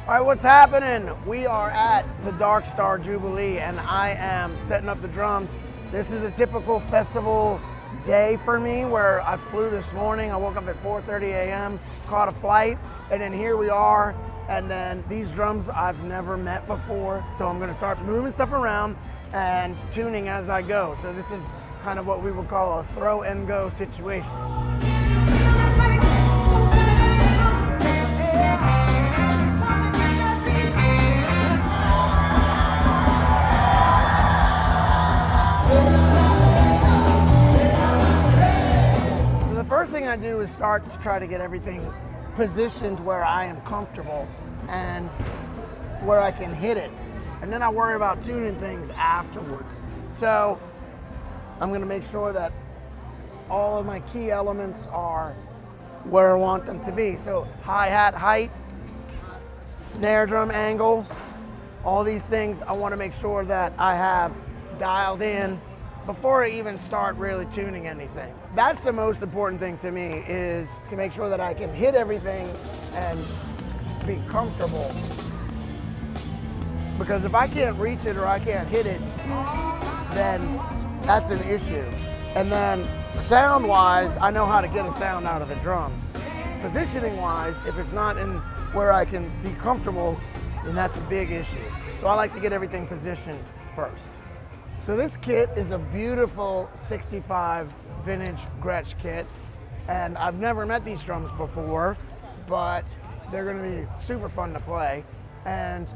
All right, what's happening? We are at the Dark Star Jubilee and I am setting up the drums. This is a typical festival day for me where I flew this morning. I woke up at 4:30 a.m., caught a flight, and then here we are. And then these drums I've never met before. So I'm gonna start moving stuff around and tuning as I go. So this is kind of what we would call a throw and go situation. First thing I do is start to try to get everything positioned where I am comfortable and where I can hit it. And then I worry about tuning things afterwards. So I'm going to make sure that all of my key elements are where I want them to be. So hi-hat height, snare drum angle, all these things I want to make sure that I have dialed in before I even start really tuning anything. That's the most important thing to me, is to make sure that I can hit everything and be comfortable. Because if I can't reach it or I can't hit it, then that's an issue. And then sound-wise, I know how to get a sound out of the drums. Positioning-wise, if it's not in where I can be comfortable, then that's a big issue. So I like to get everything positioned first. So this kit is a beautiful 65 vintage Gretsch kit, and I've never met these drums before, but they're gonna be super fun to play. And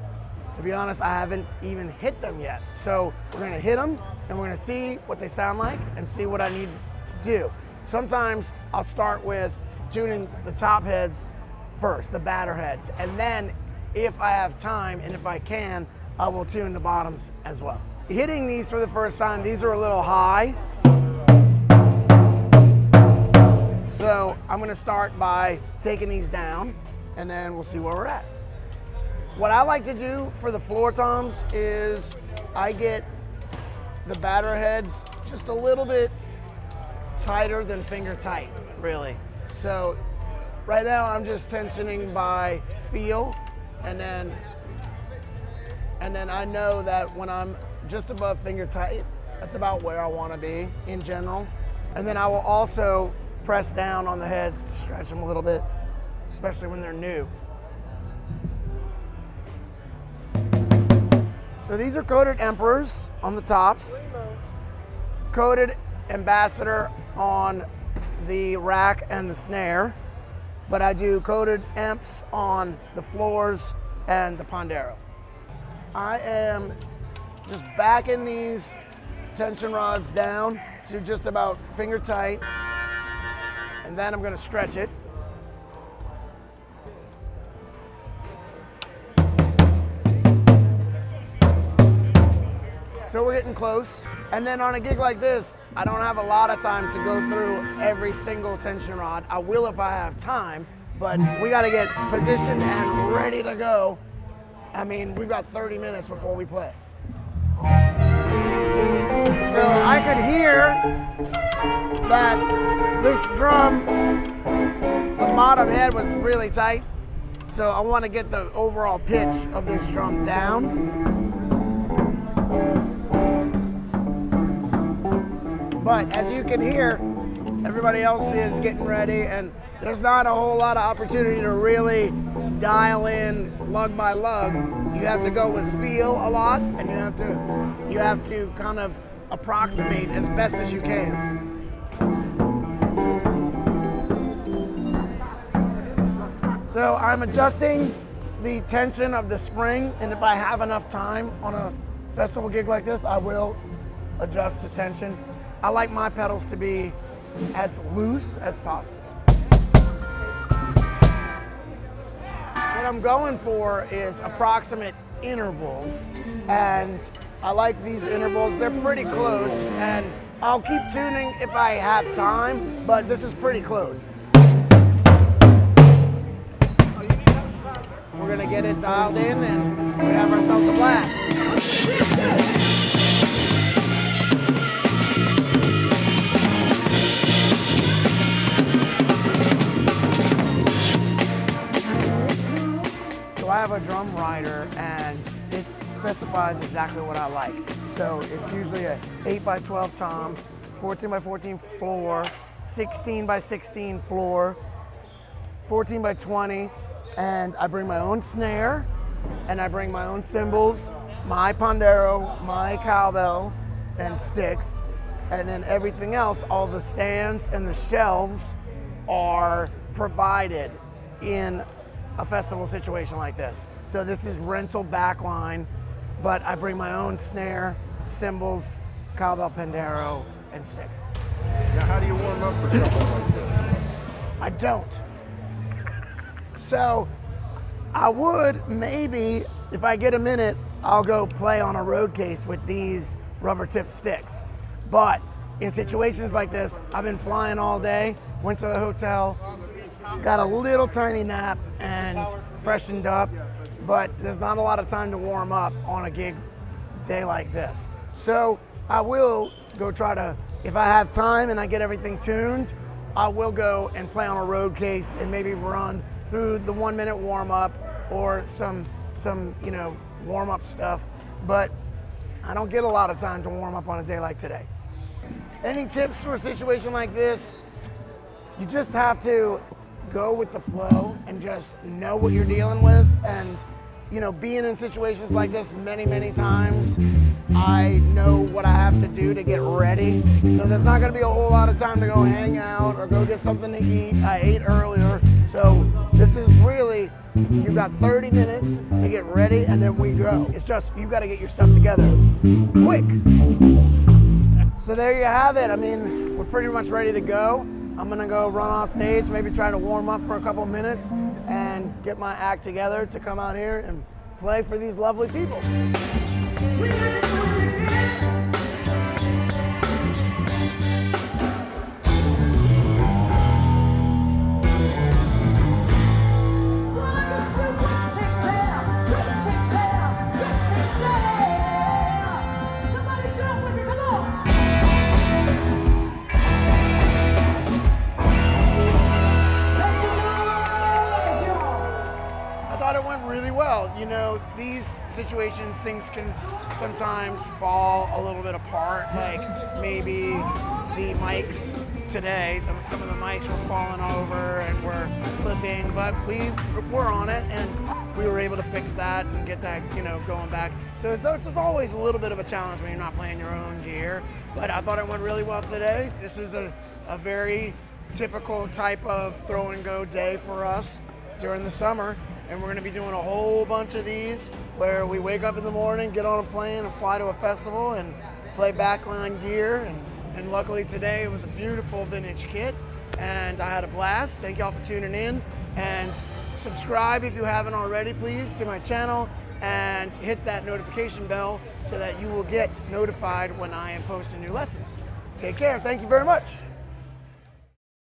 to be honest, I haven't even hit them yet. So we're gonna hit them and we're gonna see what they sound like and see what I need to do. Sometimes I'll start with tuning the top heads first, the batter heads, and then if I have time and if I can, I will tune the bottoms as well. Hitting these for the first time, these are a little high. So I'm gonna start by taking these down and then we'll see where we're at. What I like to do for the floor toms is I get the batter heads just a little bit tighter than finger tight, really. So right now I'm just tensioning by feel, and then I know that when I'm just above finger tight, that's about where I want to be in general. And then I will also press down on the heads to stretch them a little bit, especially when they're new. So these are coated Emperors on the tops, coated Ambassador on the rack and the snare, but I do coated Emps on the floors and the Pondero. I am just backing these tension rods down to just about finger tight, and then I'm gonna stretch it. So we're getting close. And then on a gig like this, I don't have a lot of time to go through every single tension rod. I will if I have time, but we gotta get positioned and ready to go. I mean, we've got 30 minutes before we play. So I could hear that this drum, the bottom head was really tight. So I want to get the overall pitch of this drum down. But as you can hear, everybody else is getting ready, and there's not a whole lot of opportunity to really dial in lug by lug. You have to go with feel a lot, and you have to kind of approximate as best as you can. So I'm adjusting the tension of the spring, and if I have enough time on a festival gig like this, I will adjust the tension. I like my pedals to be as loose as possible. What I'm going for is approximate intervals, and I like these intervals. They're pretty close, and I'll keep tuning if I have time, but this is pretty close. We're gonna get it dialed in and we have ourselves a blast. I have a drum rider and it specifies exactly what I like. So it's usually a 8x12 tom, 14x14 floor, 16x16 floor, 14x20, and I bring my own snare, and I bring my own cymbals, my pandero, my cowbell, and sticks, and then everything else, all the stands and the shelves are provided in a festival situation like this. So this is rental backline, but I bring my own snare, cymbals, cowbell, pandero, and sticks. Now, how do you warm up for something like this? I don't. So I would maybe, if I get a minute, I'll go play on a road case with these rubber tip sticks. But in situations like this, I've been flying all day, went to the hotel, got a little tiny nap and freshened up, but there's not a lot of time to warm up on a gig day like this. So I will go try to, if I have time and I get everything tuned, I will go and play on a road case and maybe run through the 1 minute warm up or some warm up stuff, but I don't get a lot of time to warm up on a day like today. Any tips for a situation like this? You just have to go with the flow and just know what you're dealing with. And being in situations like this many times, I know what I have to do to get ready. So there's not gonna be a whole lot of time to go hang out or go get something to eat. I ate earlier. So this is really, you've got 30 minutes to get ready and then we go. It's just, you gotta get your stuff together quick. So there you have it. I mean, we're pretty much ready to go. I'm gonna go run off stage, maybe try to warm up for a couple minutes and get my act together to come out here and play for these lovely people. It went really well. These situations, things can sometimes fall a little bit apart, like maybe the mics today, some of the mics were falling over and were slipping, but we were on it and we were able to fix that and get that going back. So it's always a little bit of a challenge when you're not playing your own gear, but I thought it went really well today. This is a very typical type of throw and go day for us during the summer. And we're gonna be doing a whole bunch of these where we wake up in the morning, get on a plane and fly to a festival and play backline gear. And luckily today it was a beautiful vintage kit and I had a blast. Thank y'all for tuning in, and subscribe if you haven't already, please, to my channel and hit that notification bell so that you will get notified when I am posting new lessons. Take care, thank you very much.